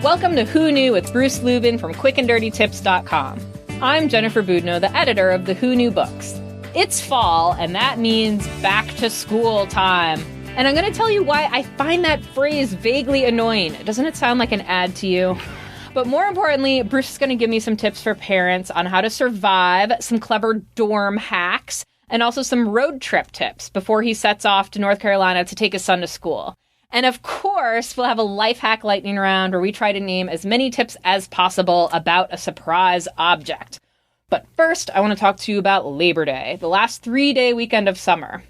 Welcome to Who Knew with Bruce Lubin from quickanddirtytips.com. I'm Jennifer Boudneau, the editor of the Who Knew books. It's fall, and that means back to school time. And I'm going to tell you why I find that phrase vaguely annoying. Doesn't it sound like an ad to you? But more importantly, Bruce is going to give me some tips for parents on how to survive, some clever dorm hacks, and also some road trip tips before he sets off to North Carolina to take his son to school. And of course, we'll have a life hack lightning round where we try to name as many tips as possible about a surprise object. But first, I want to talk to you about Labor Day, the last 3-day weekend of summer.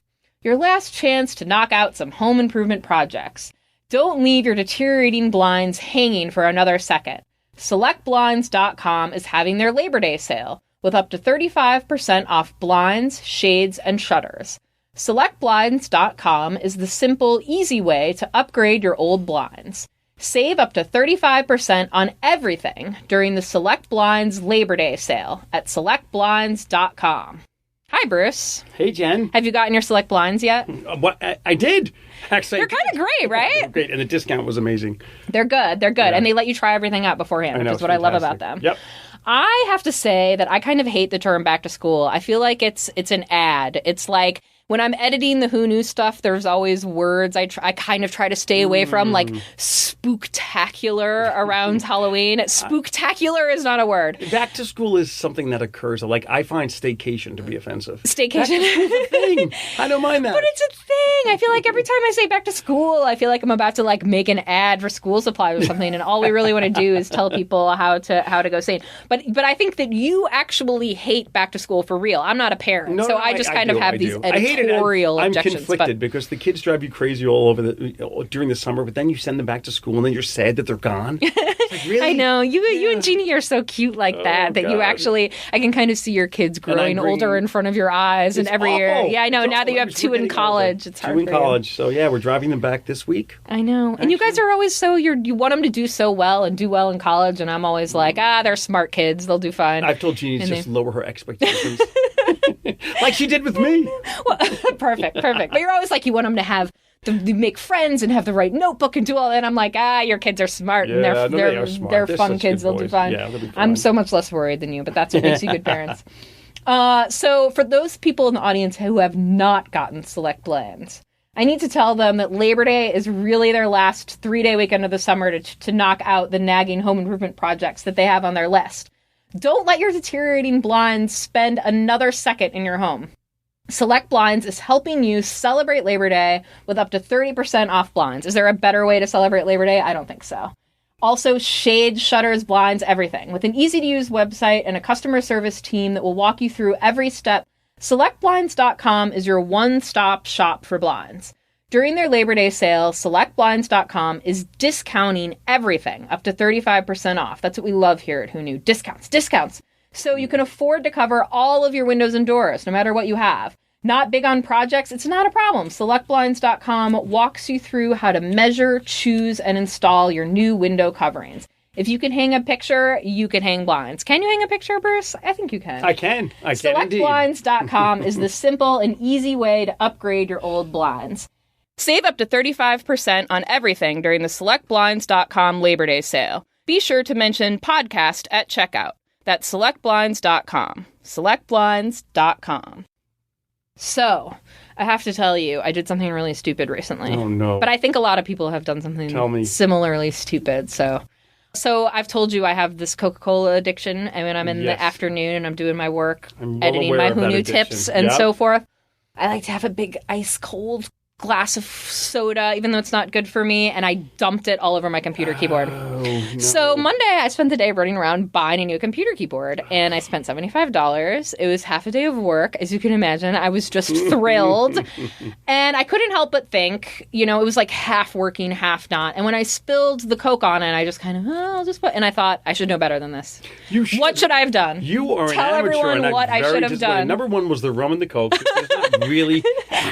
Your last chance to knock out some home improvement projects. Don't leave your deteriorating blinds hanging for another second. SelectBlinds.com is having their Labor Day sale with up to 35% off blinds, shades, and shutters. SelectBlinds.com is the simple, easy way to upgrade your old blinds. Save up to 35% on everything during the Select Blinds Labor Day sale at SelectBlinds.com. Hi, Bruce. Hey, Jen. Have you gotten your Select Blinds yet? I did. Actually, they're kind of great, right? Great, and the discount was amazing. They're good. They're good, Yeah. And they let you try everything out beforehand, which is what I love about them. Yep. I have to say that I kind of hate the term back to school. I feel like it's an ad. It's like when I'm editing the Who Knew stuff, there's always words I kind of try to stay away from, like spooktacular around Halloween. Spooktacular is not a word. Back to school is something that occurs. Like, I find staycation to be offensive. Staycation. Back to school's a thing. I don't mind that. But it's a thing. I feel like every time I say back to school, I feel like I'm about to like make an ad for school supplies or something, and all we really want to do is tell people how to go sane. But I think that you actually hate back to school for real. I'm not a parent, so I just kind of have these editorial objections. I'm conflicted because the kids drive you crazy all over during the summer, but then you send them back to school and then you're sad that they're gone. It's like, really? I know. You and Jeannie are so cute like that you actually, I can kind of see your kids growing older in front of your eyes and every year. Yeah, I know. Now that you have two in college, it's hard for you. Two in college. So yeah, we're driving them back this week. I know. And you guys are always so, you want them to do so well and do well in college, and I'm always like, they're smart kids. They'll do fine. I've told Jeannie to just lower her expectations. Like she did with me. Well, perfect. But you're always like, you want them to have to make friends and have the right notebook and do all that. And I'm like, your kids are smart and they're fun kids. They'll do fine. Yeah, they'll be fine. I'm so much less worried than you, but that's what makes you good parents. So for those people in the audience who have not gotten Select Blinds, I need to tell them that Labor Day is really their last 3-day weekend of the summer to knock out the nagging home improvement projects that they have on their list. Don't let your deteriorating blinds spend another second in your home. Select Blinds is helping you celebrate Labor Day with up to 30% off blinds. Is there a better way to celebrate Labor Day? I don't think so. Also, shades, shutters, blinds, everything. With an easy-to-use website and a customer service team that will walk you through every step, SelectBlinds.com is your one-stop shop for blinds. During their Labor Day sale, SelectBlinds.com is discounting everything up to 35% off. That's what we love here at Who Knew. Discounts. So you can afford to cover all of your windows and doors, no matter what you have. Not big on projects? It's not a problem. SelectBlinds.com walks you through how to measure, choose, and install your new window coverings. If you can hang a picture, you can hang blinds. Can you hang a picture, Bruce? I think you can. I can indeed. SelectBlinds.com is the simple and easy way to upgrade your old blinds. Save up to 35% on everything during the SelectBlinds.com Labor Day sale. Be sure to mention podcast at checkout. That's SelectBlinds.com. SelectBlinds.com. So, I have to tell you, I did something really stupid recently. Oh, no. But I think a lot of people have done something similarly stupid. So I've told you I have this Coca-Cola addiction. And when I'm in the afternoon and I'm doing my work, editing my Who Knew tips and so forth, I like to have a big ice cold glass of soda, even though it's not good for me, and I dumped it all over my computer keyboard. Oh, no. So Monday, I spent the day running around buying a new computer keyboard, and I spent $75. It was half a day of work, as you can imagine. I was just thrilled, and I couldn't help but think, it was like half working, half not. And when I spilled the Coke on it, I just kind of, I'll just put, and I thought, I should know better than this. What should I have done? You are Tell an amateur. everyone what I should have done. Number one was the rum and the Coke. Really.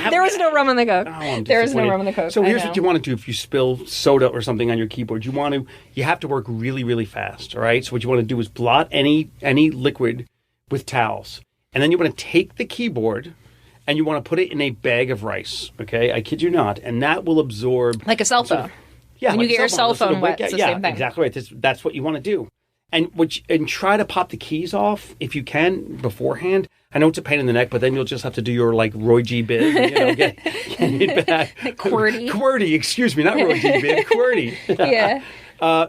There was no rum in the Coke. Oh, there is no rum in the Coke. So here's what you want to do if you spill soda or something on your keyboard. You have to work really, really fast, all right? So what you want to do is blot any liquid with towels. And then you want to take the keyboard and you want to put it in a bag of rice, okay? I kid you not. And that will absorb... Like a cell phone. Yeah, when like you get your cell That's what phone a wet, wick- it's the yeah, same thing. exactly right. That's what you want to do. And try to pop the keys off if you can beforehand. I know it's a pain in the neck, but then you'll just have to do your like Roy G. Biv, and, get it back. QWERTY. Excuse me, not Roy G. Biv, QWERTY. Yeah.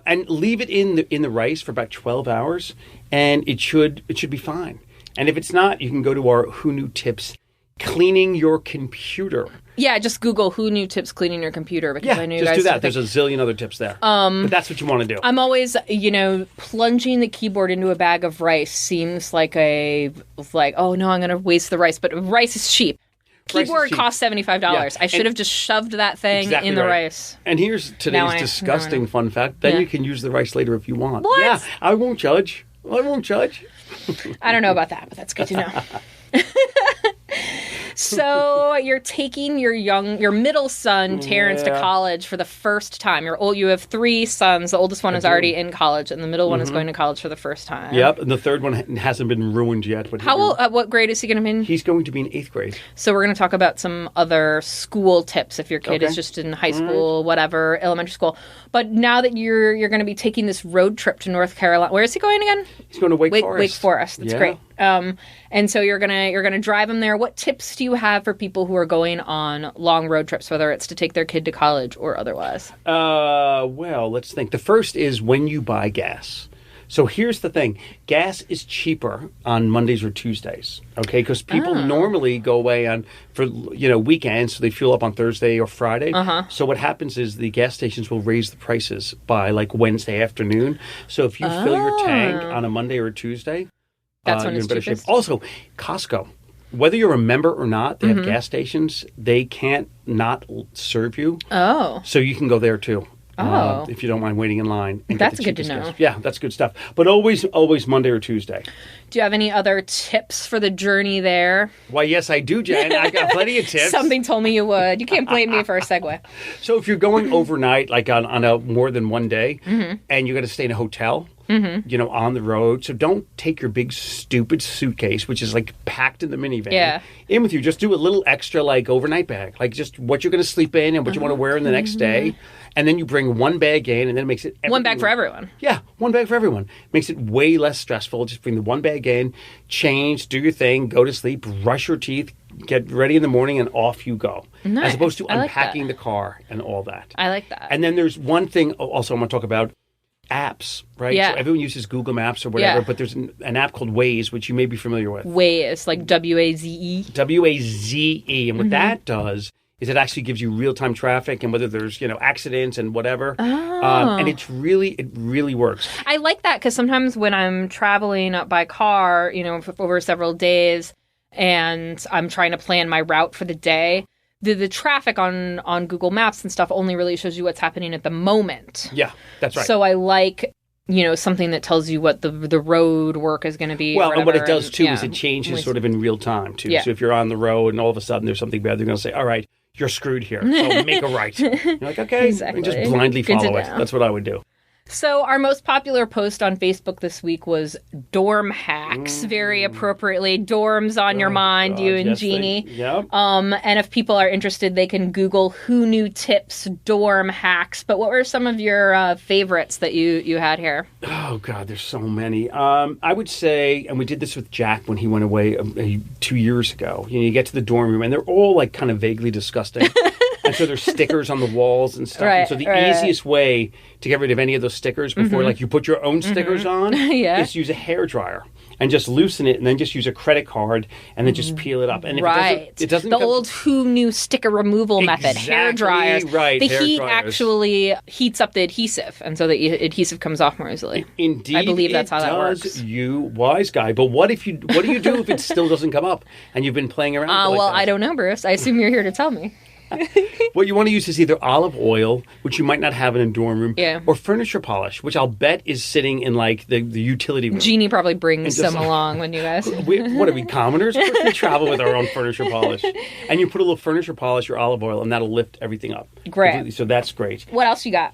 And leave it in the rice for about 12 hours, and it should be fine. And if it's not, you can go to our Who Knew Tips cleaning your computer. Yeah, just Google Who Knew Tips cleaning your computer because Yeah, I know you just guys do that. think- There's a zillion other tips there. But that's what you want to do. I'm always, plunging the keyboard into a bag of rice seems like oh no, I'm going to waste the rice. But rice is cheap. Rice is Keyboard cheap. costs $75. Yeah, I should have just shoved that thing Exactly in the right. rice. And here's Now today's I disgusting know. fun fact. Then Yeah. you can use the rice later if you want. What? Yeah, I won't judge. I don't know about that, but that's good to know. So you're taking your middle son Terrence to Yeah. college for the first time. You have 3 sons. The oldest one is do. already in college, and the middle one is going to college for the first time. Yep, and the third one hasn't been ruined yet. But What grade is he going to be in? he's going to be in 8th grade. So we're going to talk about some other school tips if your kid Okay. is just in high school, whatever, elementary school. But now that you're going to be taking this road trip to North Carolina, where is he going again? He's going to Wake Forest. Wake Forest. That's Yeah. great. And so you're gonna drive him there. What tips do you have for people who are going on long road trips, whether it's to take their kid to college or otherwise? Well, let's think. The first is when you buy gas. So here's the thing. Gas is cheaper on Mondays or Tuesdays, okay? Because people normally go away for weekends, so they fuel up on Thursday or Friday. So what happens is the gas stations will raise the prices by like Wednesday afternoon. So if you fill your tank on a Monday or a Tuesday, That's when you're it's in better shape. cheapest. Also, Costco. Whether you're a member or not, they Mm-hmm. have gas stations. They can't not serve you. Oh, So you can go there too. Oh. If you don't mind waiting in line. And That's get the good to cheapest know. gas. Yeah, that's good stuff. But always Monday or Tuesday. do you have any other tips for the journey there? Why, yes, I do, Jen. I've got plenty of tips. Something told me you would. You can't blame me for a segue. So if you're going overnight, like on a more than one day, Mm-hmm. and you're going to stay in a hotel, on the road, so don't take your big stupid suitcase, which is like packed in the minivan, Yeah. in with you. Just do a little extra like overnight bag, like just what you're going to sleep in and what you want to wear in the next day, and then you bring one bag in, and then it makes it One bag everything- for everyone. Yeah, one bag for everyone. Makes it way less stressful. Just bring the one bag in, change, do your thing, go to sleep, brush your teeth, get ready in the morning, and off you go. Nice. As opposed to I like unpacking that. the car and all that. I like that. And then there's one thing also I want to talk about. Apps, right? Yeah. So everyone uses Google Maps or whatever, Yeah. but there's an app called Waze, which you may be familiar with. Waze, like WAZE. WAZE. And what that does is it actually gives you real-time traffic and whether there's, accidents and whatever. And it really works. I like that because sometimes when I'm traveling by car, over several days, and I'm trying to plan my route for the day, the traffic on Google Maps and stuff only really shows you what's happening at the moment. Yeah, that's right. So I like, something that tells you what the road work is going to be. Well, or and what it whatever, does too and, is it changes Always- sort of in real time too. Yeah. So if you're on the road and all of a sudden there's something bad, they're going to say, "All right, you're screwed here. So make a right." You're like, "Okay," Exactly. and just blindly Good to follow it. know. That's what I would do. So our most popular post on Facebook this week was dorm hacks. Very appropriately, dorms on your mind, God, you and yes, Jeannie. Yep. And if people are interested, they can Google Who Knew Tips dorm hacks. But what were some of your favorites that you had here? Oh God, there's so many. I would say, and we did this with Jack when he went away 2 years ago. You get to the dorm room, and they're all like kind of vaguely disgusting. And so there's stickers on the walls and stuff. And so the easiest way to get rid of any of those stickers before, like, you put your own stickers on, Yeah. is use a hairdryer and just loosen it, and then just use a credit card and then just peel it up. And if Right. it doesn't the come- old Who Knew sticker removal method, hair Exactly dryers. right, The hair heat dryers. actually heats up the adhesive, and so the adhesive comes off more easily. Indeed, I believe that's how that does, works. You wise guy. But what do you do if it still doesn't come up and you've been playing around? with it like Well, that? I don't know, Bruce. I assume you're here to tell me. What you want to use is either olive oil, which you might not have in a dorm room, Yeah. or furniture polish, which I'll bet is sitting in like the utility room. Jeannie probably brings just- some along when you guys. What are we, commoners? Of course we travel with our own furniture polish. And you put a little furniture polish or olive oil, and that'll lift everything up. Great. Completely. So that's great. What else you got?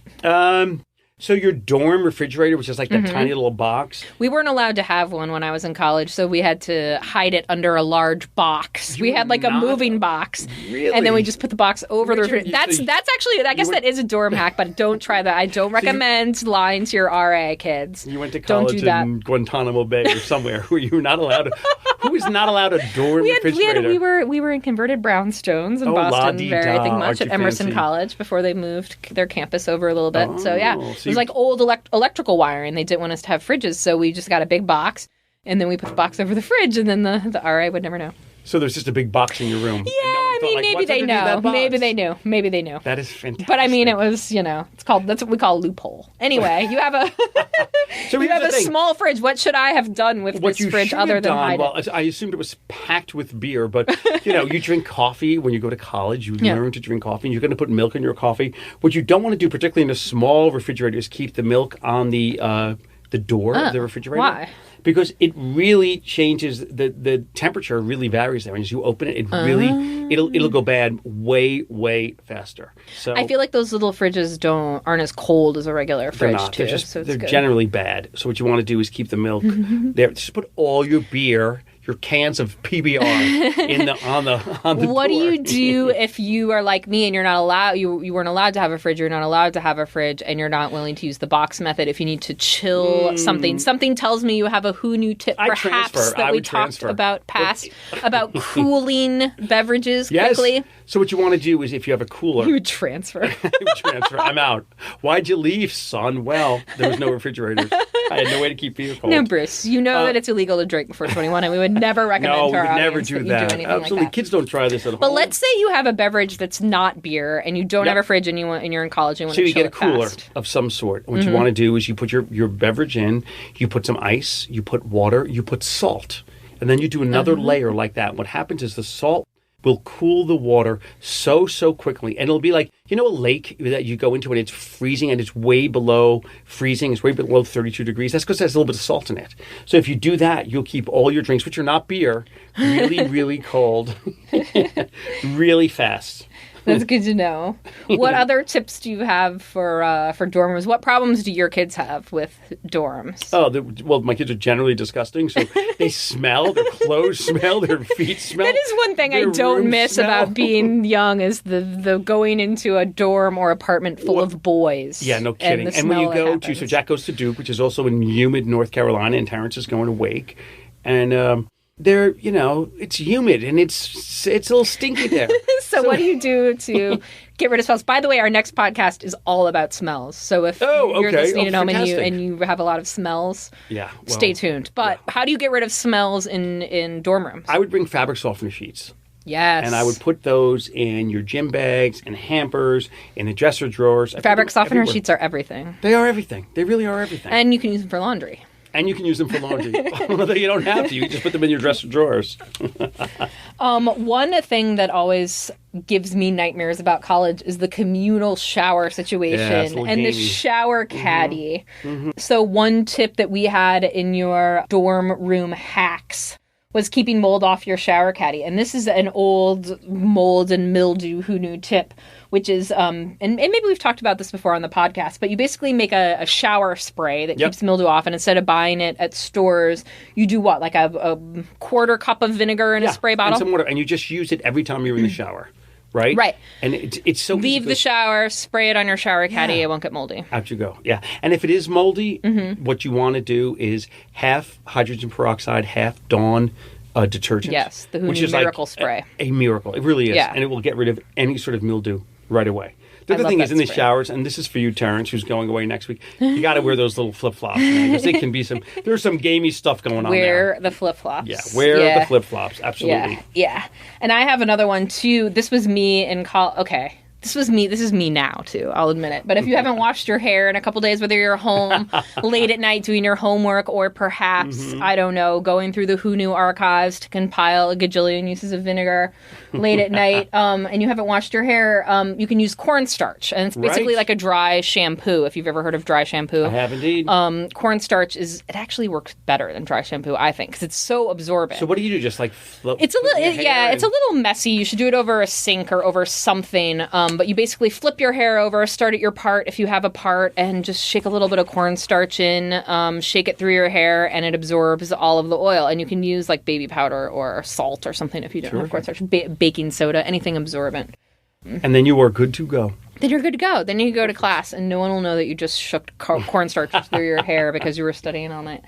So your dorm refrigerator, which is like that tiny little box. We weren't allowed to have one when I was in college, so we had to hide it under a large box. We had like a moving box. Really? And then we just put the box over the refrigerator. That's actually, I guess that is a dorm hack, but don't try that. I don't recommend lying to your RA kids. You went to college in Guantanamo Bay or somewhere where you were not allowed to. Who is not allowed a dorm refrigerator? We were in converted brownstones in Boston, very much at Emerson College before they moved their campus over a little bit. So yeah, it was like old electrical wiring. They didn't want us to have fridges, so we just got a big box, and then we put the box over the fridge, and then the RA would never know. So there's just a big box in your room. Yeah, I mean, maybe they know. Maybe they knew. Maybe they knew. That is fantastic. But I mean, it was, that's what we call a loophole. Anyway, you have a small fridge. What should I have done with this fridge other than hide it? Well, I assumed it was packed with beer, but you drink coffee when you go to college. You learn to drink coffee, and you're going to put milk in your coffee. What you don't want to do, particularly in a small refrigerator, is keep the milk on the door of the refrigerator. Why? Because it really changes, the temperature really varies there. And as you open it, it'll go bad way faster. So I feel like those little fridges aren't as cold as a regular fridge too. They're generally bad. So what you want to do is keep the milk there. Just put all your beer, your cans of PBR on the What door. do you do if you are like me and you're not allowed? You weren't allowed to have a fridge. You're not allowed to have a fridge, and you're not willing to use the box method. If you need to chill something tells me you have a Who Knew tip, perhaps that we talked about about cooling beverages quickly. So what you want to do is, if you have a cooler, you would transfer. I'm out. Why'd you leave, son? Well, there was no refrigerators. I had no way to keep beer cold. No, Bruce, you know that it's illegal to drink before 21, and we would never recommend to our audience that you do anything Absolutely. like that. Kids don't try this at home. But let's say you have a beverage that's not beer, and you don't have a fridge, and you're in college, and you want to chill get a cooler fast. of some sort. What you want to do is you put your beverage in, you put some ice, you put water, you put salt, and then you do another layer like that. What happens is the salt will cool the water so quickly. And it'll be like, a lake that you go into and it's freezing and it's way below freezing. It's way below 32 degrees. That's because there's a little bit of salt in it. So if you do that, you'll keep all your drinks, which are not beer, really cold, really fast. That's good to know. What other tips do you have for dormers? What problems do your kids have with dorms? Well, my kids are generally disgusting, so they smell, their clothes smell, their feet smell. That is one thing I don't miss about being young is the going into a dorm or apartment full of boys. Yeah, no kidding. And when you go so Jack goes to Duke, which is also in humid North Carolina, and Terrence is going to Wake, and they're, it's humid and it's a little stinky there. So what do you do to get rid of smells? By the way, our next podcast is all about smells. So if you're listening at home and you have a lot of smells, stay tuned. But how do you get rid of smells in dorm rooms? I would bring fabric softener sheets. Yes. And I would put those in your gym bags and hampers, in the dresser drawers. Fabric softener sheets are everything. They are everything. They really are everything. And you can use them for laundry. And you can use them for laundry. Although you don't have to. You can just put them in your dresser drawers. One thing that always gives me nightmares about college is the communal shower situation and the shower caddy. So one tip that we had in your dorm room hacks was keeping mold off your shower caddy. And this is an old mold and mildew Who Knew tip, which is, and maybe we've talked about this before on the podcast, but you basically make a shower spray that keeps mildew off. And instead of buying it at stores, you do what? Like a quarter cup of vinegar in a spray bottle? And some water. And you just use it every time you're in the shower. Right? Right. And it's so easy. Leave the shower, spray it on your shower caddy, it won't get moldy. Out you go. Yeah. And if it is moldy, what you want to do is half hydrogen peroxide, half Dawn detergent. Yes, the Who Knew Miracle Spray. A miracle. It really is. Yeah. And it will get rid of any sort of mildew right away. The other thing is in the showers, and this is for you, Terrence, who's going away next week, you got to wear those little flip-flops, because they can be there's some gamey stuff going on there. Wear the flip-flops. Yeah, wear the flip-flops, absolutely. Yeah. And I have another one, too. This was me in college. Okay. This is me now, too. I'll admit it. But if you haven't washed your hair in a couple days, whether you're home late at night doing your homework or perhaps, I don't know, going through the Who Knew archives to compile a gajillion uses of vinegar late at night, and you haven't washed your hair, you can use cornstarch. And it's basically like a dry shampoo, if you've ever heard of dry shampoo. I have indeed. Cornstarch it actually works better than dry shampoo, I think, because it's so absorbent. So what do you do? Just like float? It's a little, it's a little messy. You should do it over a sink or over something. But you basically flip your hair over, start at your part if you have a part, and just shake a little bit of cornstarch in, shake it through your hair, and it absorbs all of the oil. And you can use like baby powder or salt or something if you don't have cornstarch, baking soda, anything absorbent. And then you are good to go. Then you're good to go. Then you go to class, and no one will know that you just shook cornstarch through your hair because you were studying all night.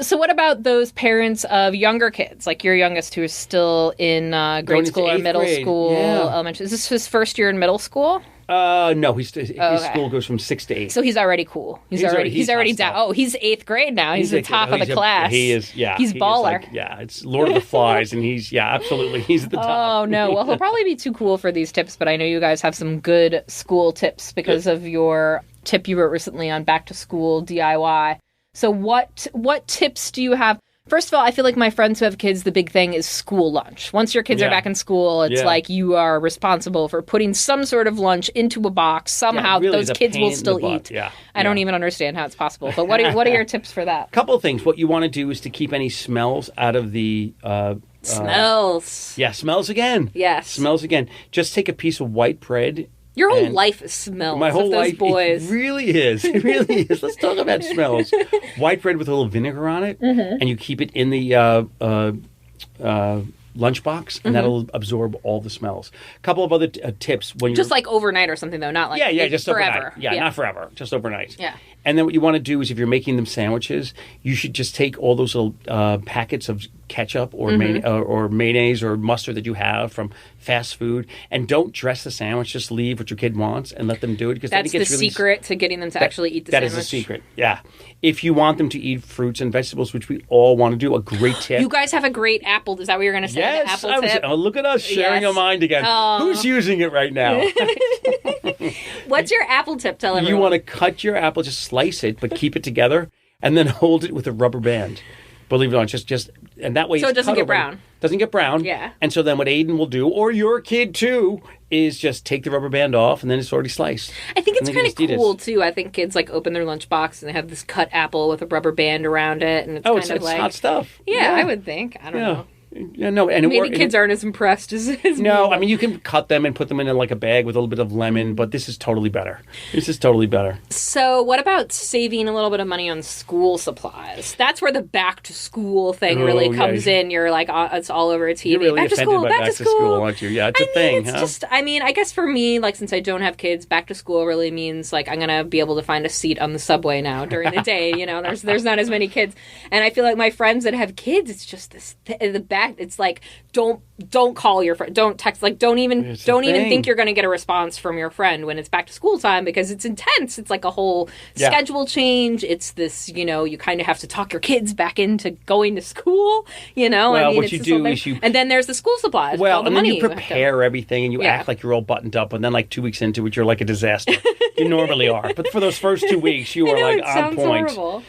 So what about those parents of younger kids, like your youngest who is still in grade school or middle school, elementary? Is this his first year in middle school? No, his school goes from 6 to 8. So he's already cool. He's already down. Oh, he's 8th grade now. He's the top of the class. He is, yeah. He's baller. It's Lord of the Flies, and absolutely. He's at the top. Oh, no. Well, he'll probably be too cool for these tips, but I know you guys have some good school tips because of your tip you wrote recently on back to school DIY. So what tips do you have? First of all, I feel like my friends who have kids, the big thing is school lunch. Once your kids are back in school, it's like you are responsible for putting some sort of lunch into a box. Somehow those kids will still eat. I don't even understand how it's possible. But what are your tips for that? A couple of things. What you want to do is to keep any smells out of the... smells. Smells again. Yes. Smells again. Just take a piece of white bread. Your whole life is smells. My whole life, boys. It really is. It really is. Let's talk about smells. White bread with a little vinegar on it, and you keep it in the lunchbox, and that'll absorb all the smells. A couple of other tips when you're just like overnight or something though, not like just forever. Overnight. Yeah, not forever, just overnight. Yeah. And then what you want to do is if you're making them sandwiches, you should just take all those little packets of ketchup or mayonnaise or mustard that you have from fast food, and don't dress the sandwich. Just leave what your kid wants and let them do it. Because that's the secret to getting them to actually eat the sandwich. That is the secret, yeah. If you want them to eat fruits and vegetables, which we all want to do, a great tip. You guys have a great apple. Is that what you're going to say? Yes. The apple tip? Look at us sharing a mind again. Who's using it right now? What's your apple tip? Tell everyone. You want to cut your apple, just slice it, but keep it together, and then hold it with a rubber band. Believe it or not, just and that way so it doesn't get brown. Doesn't get brown. Yeah. And so then what Aiden will do, or your kid too, is just take the rubber band off, and then it's already sliced. I think it's kind of cool too. I think kids like open their lunchbox and they have this cut apple with a rubber band around it, and it's it's hot stuff. Yeah, I would think. I don't know. Yeah, no, and maybe kids aren't as impressed as no. me. I mean, you can cut them and put them in like a bag with a little bit of lemon, but this is totally better. This is totally better. So, what about saving a little bit of money on school supplies? That's where the back to school thing really comes in. You're like, it's all over TV. You're really back to school, back to school, aren't you? Yeah, it's a thing. I guess for me, like since I don't have kids, back to school really means like I'm gonna be able to find a seat on the subway now during the day. You know, there's not as many kids, and I feel like my friends that have kids, it's just this the back. It's like don't call your friend, don't text, like don't even think you're going to get a response from your friend when it's back to school time because it's intense. It's like a whole schedule change. It's this, you kind of have to talk your kids back into going to school. Well, I mean, what you do is and then there's the school supplies. Well, and then you prepare everything and you act like you're all buttoned up, and then like 2 weeks into it, you're like a disaster. You normally are, but for those first 2 weeks, you are like on point. Horrible.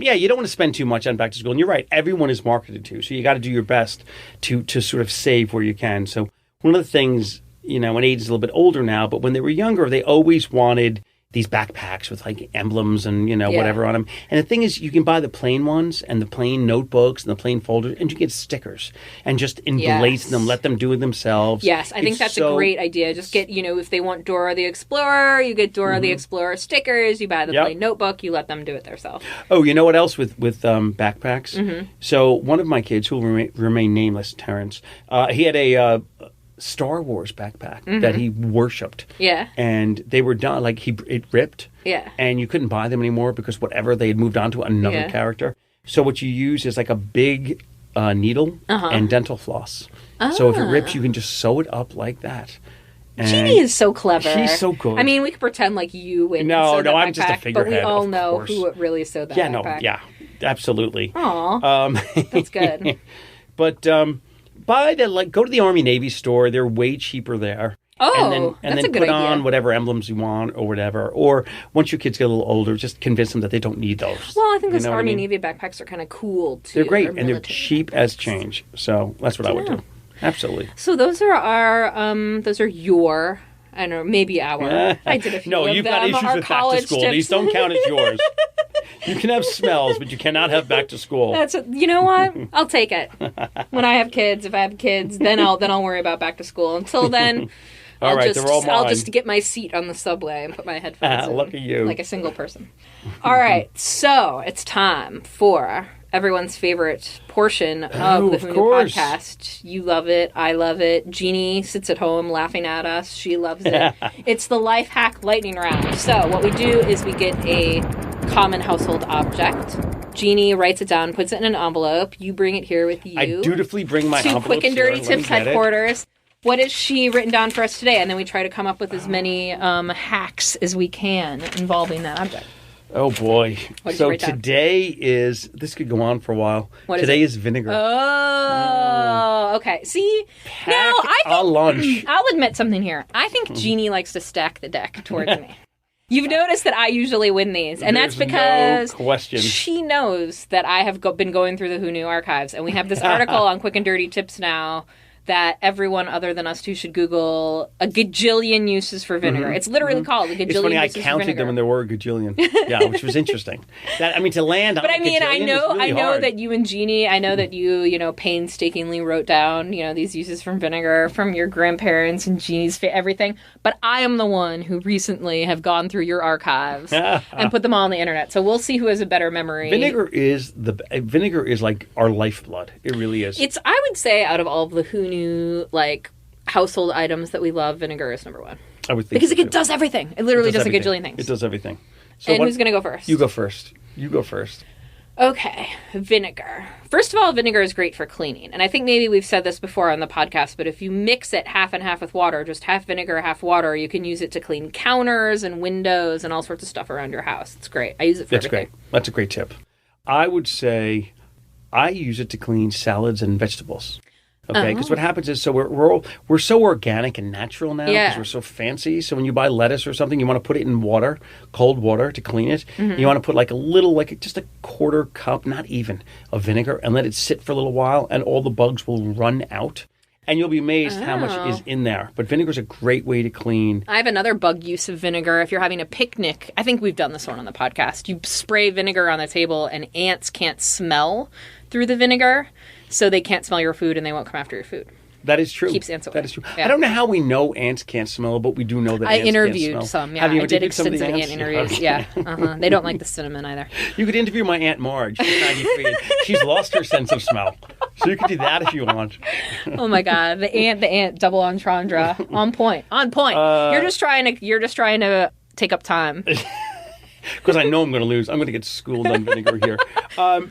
You don't want to spend too much on back to school, and you're right. Everyone is marketed to, so you got to do your best to sort of save where you can. So one of the things, when Aiden's a little bit older now, but when they were younger, they always wanted these backpacks with like emblems and, whatever on them. And the thing is, you can buy the plain ones and the plain notebooks and the plain folders, and you get stickers and just emblaze them, let them do it themselves. Yes, I think that's a great idea. Just get, if they want Dora the Explorer, you get Dora the Explorer stickers, you buy the plain notebook, you let them do it themselves. Oh, you know what else with backpacks? Mm-hmm. So one of my kids, who will remain nameless, Terrence, he had a Star Wars backpack that he worshipped. Yeah. And they were done, like it ripped. Yeah. And you couldn't buy them anymore because whatever, they had moved on to another character. So what you use is like a big needle and dental floss. So if it rips, you can just sew it up like that. And Jeannie is so clever. She's so good. I mean, we could pretend like you went No, and sewed I'm just a figurehead. But we all know who really sewed that backpack. Yeah, absolutely. Aw, that's good. But go to the Army Navy store. They're way cheaper there. Oh, and that's then a good put idea. on whatever emblems you want or whatever. Or once your kids get a little older, just convince them that they don't need those. Well, I think those Army Navy backpacks are kind of cool too. They're great, and they're cheap as change. So that's what I would do. Absolutely. So those are your. I don't know, maybe our. I did a few No, of you've them. got issues with back to school. Tips. These don't count as yours. You can have smells, but you cannot have back to school. You know what? I'll take it. When I have kids, if I have kids, then I'll worry about back to school. Until then, All right, they're all mine. I'll just get my seat on the subway and put my headphones in. Look at you. Like a single person. All right, so it's time for everyone's favorite portion of the Who Knew podcast. You love it. I love it. Jeannie sits at home laughing at us. She loves it. It's the life hack lightning round. So what we do is we get a common household object. Jeannie writes it down, puts it in an envelope. You bring it here with you. I dutifully bring my to envelopes Quick and Dirty here. Tips headquarters. What has she written down for us today? And then we try to come up with as many hacks as we can involving that object. Oh, boy. So write down? today is, this could go on for a while. Today is vinegar. Oh, okay. See, Pack now I think, a lunch. I'll admit something here. I think Jeannie likes to stack the deck towards me. You've noticed that I usually win these, and that's because no question. She knows that I have been going through the Who Knew archives, and we have this article on Quick and Dirty Tips now that everyone other than us two should Google a gajillion uses for vinegar. Mm-hmm. It's literally called a gajillion uses for vinegar. It's funny, I counted them and there were a gajillion. Yeah, which was interesting. To land on but a gajillion I know hard. that you and Jeannie, I know that you painstakingly wrote down, these uses from vinegar from your grandparents and Jeannie's everything. But I am the one who recently have gone through your archives and put them all on the internet. So we'll see who has a better memory. Vinegar is like our lifeblood. It really is. I would say out of all of the Who Knew household items that we love, vinegar is number one. I would think because it does everything. It literally does a gajillion things. It does everything. So and who's going to go first? You go first. Okay, vinegar. First of all, vinegar is great for cleaning. And I think maybe we've said this before on the podcast, but if you mix it half and half with water, just half vinegar, half water, you can use it to clean counters and windows and all sorts of stuff around your house. It's great. I use it for everything. That's great. That's a great tip. I would say I use it to clean salads and vegetables. Okay, because what happens is, so we're so organic and natural now because we're so fancy. So when you buy lettuce or something, you want to put it in water, cold water to clean it. Mm-hmm. You want to put like a little, just a quarter cup, not even, of vinegar and let it sit for a little while and all the bugs will run out. And you'll be amazed how much is in there. But vinegar is a great way to clean. I have another bug use of vinegar. If you're having a picnic, I think we've done this one on the podcast. You spray vinegar on the table and ants can't smell through the vinegar. So they can't smell your food and they won't come after your food. That is true. Keeps ants away. That is true. Yeah. I don't know how we know ants can't smell, but we do know that ants can't smell. I interviewed some, yeah. I did extensive ant interviews, yeah. They don't like the cinnamon either. You could interview my Aunt Marge. She's 93. She's lost her sense of smell. So you could do that if you want. Oh my God. The ant double entendre. On point. You're just trying to take up time. Because I know I'm going to lose. I'm going to get schooled on vinegar here.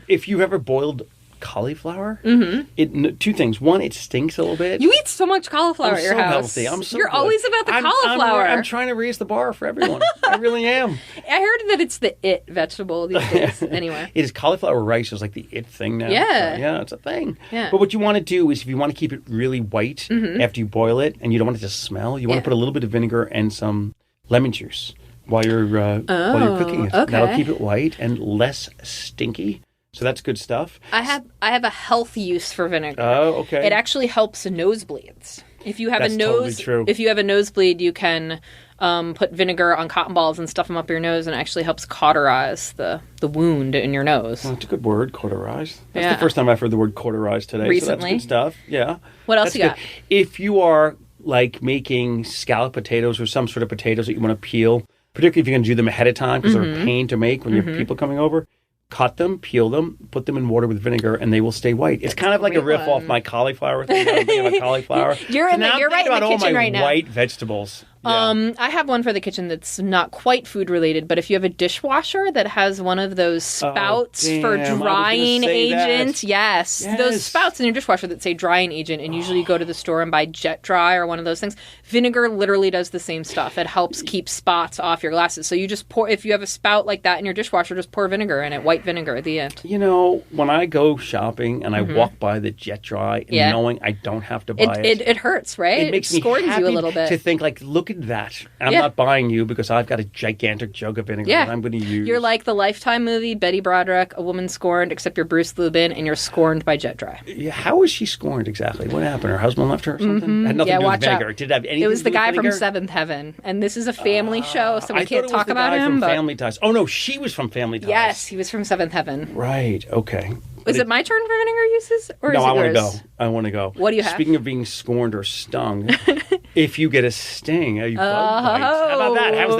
If you've ever boiled cauliflower, two things. One, it stinks a little bit. You eat so much cauliflower at your house. Healthy. I'm so You're good. always about the cauliflower. I'm trying to raise the bar for everyone. I really am. I heard that it's the it vegetable these days. Anyway, it is. Cauliflower rice is like the it thing now. Yeah, yeah, it's a thing. Yeah. But what you want to do is, if you want to keep it really white after you boil it, and you don't want it to smell, you want to put a little bit of vinegar and some lemon juice while you're cooking it. Okay. That'll keep it white and less stinky. So that's good stuff. I have a health use for vinegar. Oh, okay. It actually helps nosebleeds. If you have totally true. If you have a nosebleed, you can put vinegar on cotton balls and stuff them up your nose, and it actually helps cauterize the wound in your nose. Oh, that's a good word, cauterize. That's the first time I've heard the word cauterize today. Recently. So that's good stuff. Yeah. What else you got? If you are like making scalloped potatoes or some sort of potatoes that you want to peel, particularly if you're going to do them ahead of time because they're a pain to make when you have people coming over, cut them, peel them, put them in water with vinegar, and they will stay white. It's kind of like a riff off my cauliflower thing. I'm thinking about cauliflower. You're right in the kitchen right now. White vegetables. Yeah. I have one for the kitchen that's not quite food related, but if you have a dishwasher that has one of those spouts for drying agent, yes, those spouts in your dishwasher that say drying agent, and usually you go to the store and buy Jet Dry or one of those things. Vinegar literally does the same stuff. It helps keep spots off your glasses. So you just pour, if you have a spout like that in your dishwasher, just pour vinegar in it, white vinegar at the end. You know, when I go shopping and I walk by the Jet Dry and knowing I don't have to buy it hurts, right? It makes me happy you a little bit to think like, look at that. I'm not buying you because I've got a gigantic jug of vinegar that I'm going to use. You're like the Lifetime movie, Betty Broderick, A Woman Scorned, except you're Bruce Lubin and you're scorned by Jet Dry. Yeah, how was she scorned exactly? What happened? Her husband left her or something? Had nothing to do with vinegar. Did it have anything to do with vinegar? It was the guy from Seventh Heaven. And this is a family show, so we can't talk about him. From Family Ties. Oh, no, she was from Family Ties. Yes, he was from Seventh Heaven. Right, okay. Is it my turn for vinegar uses? Or no, is it I want to go. What do you have? Speaking of being scorned or stung, If you get a sting, a bug bite. How about that? That was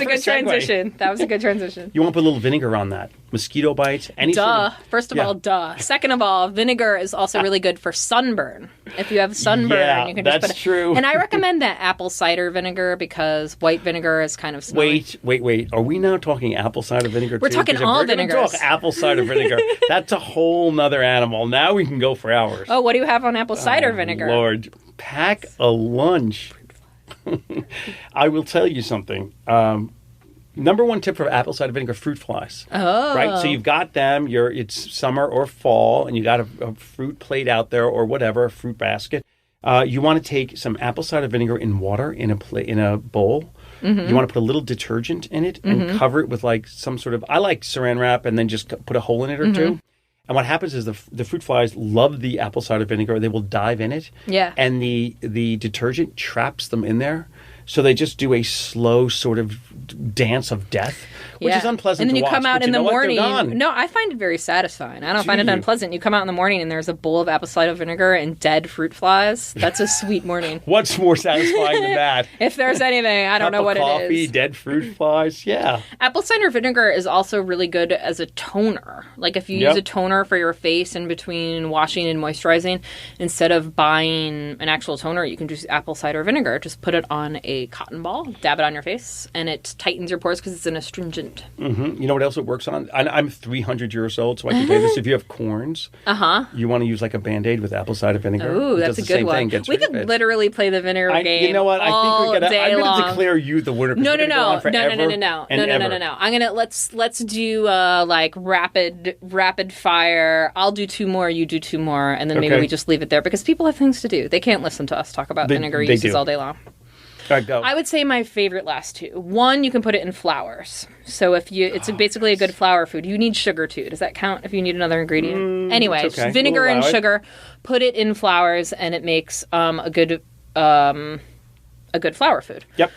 a good transition. That was a good transition. You want to put a little vinegar on that. Mosquito bites, any sort of... First of all, duh. Second of all, vinegar is also really good for sunburn. If you have sunburn, you can just put it... true. And I recommend that apple cider vinegar because white vinegar is kind of smelly. Wait. Are we now talking apple cider vinegar We're talking all vinegars. We're talk apple cider vinegar. That's a whole nother animal. Now we can go for hours. Oh, what do you have on apple cider vinegar? Lord, pack a lunch. I will tell you something. Number one tip for apple cider vinegar: fruit flies. Oh, right. So you've got them. It's summer or fall, and you got a fruit plate out there or whatever, a fruit basket. You want to take some apple cider vinegar in water in a bowl. Mm-hmm. You want to put a little detergent in it and cover it with like some sort of. I like Saran wrap and then just put a hole in it or two. And what happens is the fruit flies love the apple cider vinegar. They will dive in it. Yeah. And the detergent traps them in there. So they just do a slow sort of dance of death, which is unpleasant to watch. And then you come out in the morning. Gone. No, I find it very satisfying. I don't find it unpleasant. You come out in the morning and there's a bowl of apple cider vinegar and dead fruit flies. That's a sweet morning. What's more satisfying than that? If there's anything, I don't know what coffee, it is. Dead fruit flies, yeah. Apple cider vinegar is also really good as a toner. Like if you use a toner for your face in between washing and moisturizing, instead of buying an actual toner, you can just use apple cider vinegar. Just put it on a cotton ball, dab it on your face, and it tightens your pores because it's an astringent. Mm-hmm. You know what else it works on? I'm 300 years old, so I can tell you this. If you have corns, you want to use like a Band-Aid with apple cider vinegar. Ooh, that's a good one. We could literally play the vinegar game. You know what? I'm going to declare you the winner. No. I'm gonna let's do like rapid fire. I'll do two more, you do two more, and then maybe we just leave it there because people have things to do. They can't listen to us talk about vinegar uses all day long. All right, go. I would say my favorite last two. One, you can put it in flours. So it's basically a good flour food. You need sugar too. Does that count if you need another ingredient? Anyway, okay. Vinegar and sugar. Put it in flours, and it makes a good flour food. Yep.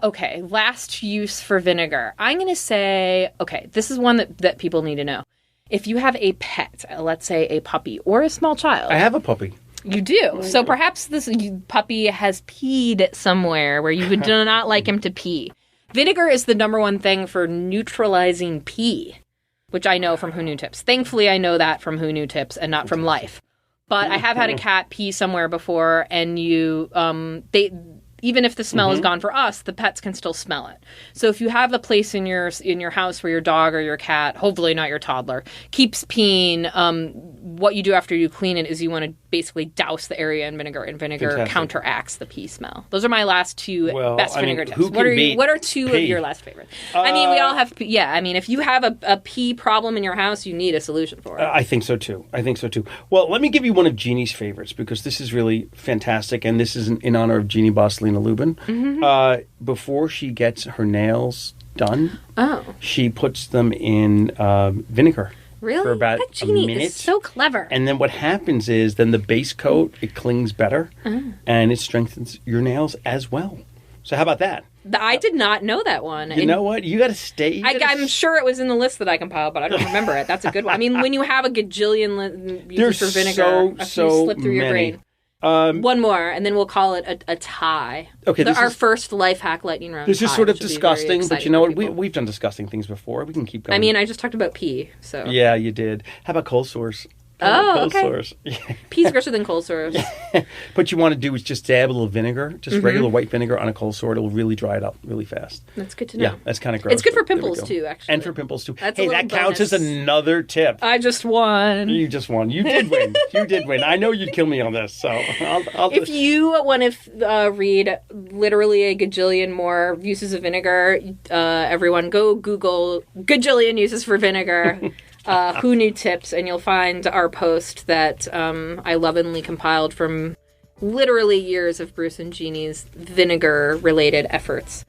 Okay, last use for vinegar. I'm going to say, okay, this is one that people need to know. If you have a pet, let's say a puppy or a small child. I have a puppy. You do. So perhaps this puppy has peed somewhere where you do not like him to pee. Vinegar is the number one thing for neutralizing pee, which I know from Who Knew Tips. Thankfully, I know that from Who Knew Tips and not from life. But I have had a cat pee somewhere before, and even if the smell is gone for us, the pets can still smell it. So if you have a place in your house where your dog or your cat, hopefully not your toddler, keeps peeing, what you do after you clean it is you want to basically douse the area in vinegar, and vinegar Fantastic. Counteracts the pee smell. Those are my last two best vinegar tips. What are two pee? of your last favorites? I mean, we all have pee. Yeah, I mean, if you have a pee problem in your house, you need a solution for it. I think so too. Well, let me give you one of Jeannie's favorites because this is really fantastic, and this is in honor of Jeannie Bosselina Lubin. Before she gets her nails done, she puts them in vinegar. Really? For about that Jeannie a minute. Is so clever. And then what happens is then the base coat, it clings better, and it strengthens your nails as well. So how about that? I did not know that one. You know what? You got to stay. I'm sure it was in the list that I compiled, but I don't remember it. That's a good one. I mean, when you have a gajillion uses for vinegar, so slip through your brain. One more, and then we'll call it a tie. Okay, our first life hack lightning round. This is sort of disgusting, but you know what? We've done disgusting things before. We can keep going. I mean, I just talked about pee, so. Yeah, you did. How about cold sores? Okay. Pea's grosser than cold sores. What you want to do is just dab a little vinegar, just regular white vinegar on a cold sore. It'll really dry it up really fast. That's good to know. Yeah, that's kind of gross. It's good for pimples too, actually. And for pimples too. That's that counts as another tip. I just won. You just won. You did win. You did win. I know you'd kill me on this, so I'll If you want to read literally a gajillion more uses of vinegar, everyone go Google gajillion uses for vinegar. Who Knew Tips, and you'll find our post that I lovingly compiled from literally years of Bruce and Jeannie's vinegar-related efforts.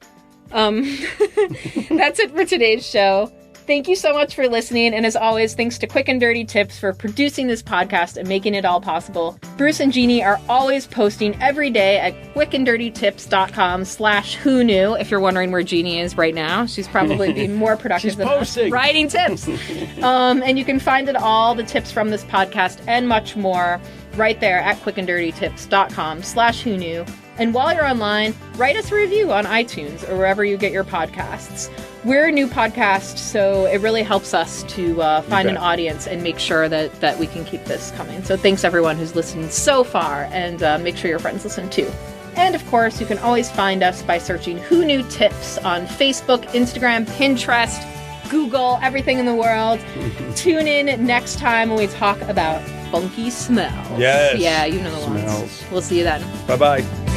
That's it for today's show. Thank you so much for listening, and as always, thanks to Quick and Dirty Tips for producing this podcast and making it all possible. Bruce and Jeannie are always posting every day at quickanddirtytips.com/who knew. If you're wondering where Jeannie is right now, she's probably being more productive than us, writing tips. And you can find all the tips from this podcast and much more right there at quickanddirtytips.com/who knew. And while you're online, write us a review on iTunes or wherever you get your podcasts. We're a new podcast, so it really helps us to find an audience and make sure that we can keep this coming. So thanks everyone who's listened so far, and make sure your friends listen too. And of course, you can always find us by searching Who Knew Tips on Facebook, Instagram, Pinterest, Google, everything in the world. Tune in next time when we talk about funky smells. Yes. Yeah, you know the ones. Smells. We'll see you then. Bye-bye.